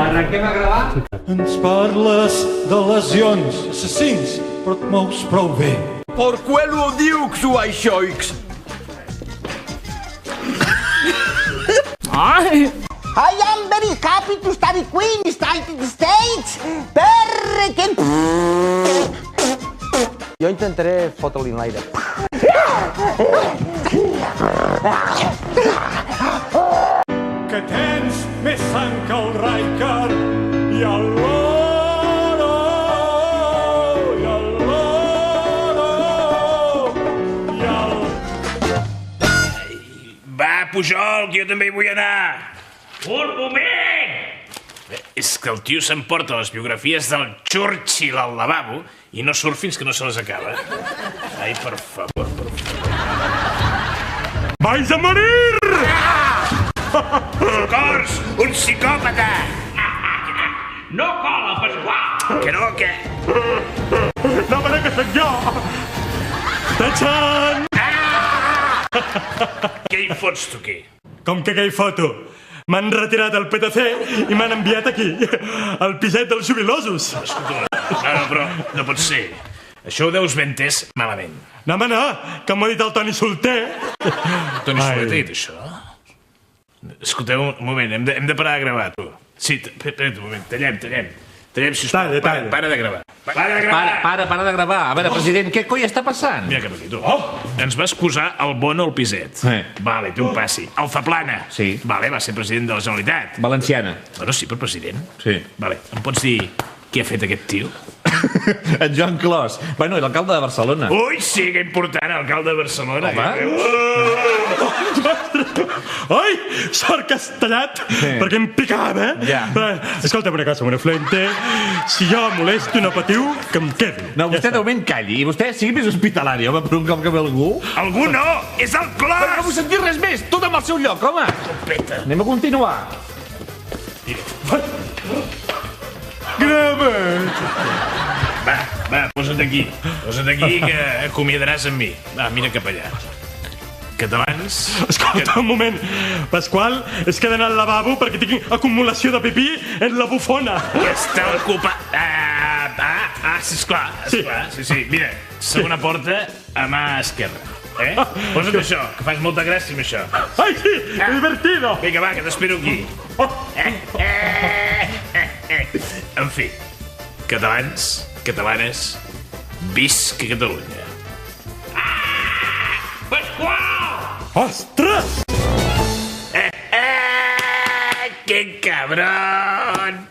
Arrenquem a gravar? Ens parles de lesions, assassins, però et mous prou bé. Per quello diu que suai xoix. I am very happy to study Queen, United States, perquè... Jo intentaré fotre-li en l'aire. Que tens més sang que el Rijkaard i el loro, i el loro, i el... Va, Pujol, que jo també hi vull anar. Un moment! És que el tio s'emporta les biografies del Churchill al lavabo i no surt fins que no se les acaba. Ai, per favor, per favor. Vais a morir! Socors! Un psicòpata! No cola, Pasqual! Que no, què? No, però que sóc jo! Tachan! Què hi fots, tu, aquí? Com que hi foto? M'han retirat el PTC i m'han enviat aquí, al piset dels jubilosos. Escolta, no, però no pot ser. Això ho deus ben entès malament. No, home, no, que m'ho ha dit el Toni Solter. Toni Soler t'ha dit això? Escolteu, un moment, hem de parar de gravar, tu. Sí, espera un moment, tallem. Tallem, sisplau. Talla. Para de gravar. Para de gravar. A veure, president, què coi està passant? Mira cap aquí, tu. Ens va excusar el Bono al piset. Vale, té un passi. Alzaplana. Sí. Vale, va ser president de la Generalitat. Valenciana. Bueno, sí, però president. Sí. Vale, em pots dir què ha fet aquest tio? En Joan Clos. Bueno, i l'alcalde de Barcelona. Ui, sí, que important, alcalde de Barcelona. Ai, sort que has tallat, perquè em picava, eh? Ja. Escolta una cosa, Buenafuente, si jo molesto no patiu, que em quedi. No, vostè de moment calli. I vostè sigui més hospitalari, home, per un cop que ve algú. Algú no! És el Clos! Però no vull sentir res més! Tot amb el seu lloc, home! Peta. Anem a continuar. Grava! Va, posa't aquí. Posa't aquí que acomiadaràs amb mi. Va, mira cap allà. Catalans... Escolta, un moment. Pasqual, és que he d'anar al lavabo perquè tinc acumulació de pipí en la bufona. Està ocupat... sisplau. Sí. Mira, segona porta a mà esquerra. Posa't això, que fas molta gràcia amb això. Ai, sí, divertido. Vinga, va, que t'espero aquí. En fi, catalans, catalanes, visca Catalunya. Pasqual! Ostres! ¡Qué cabrón!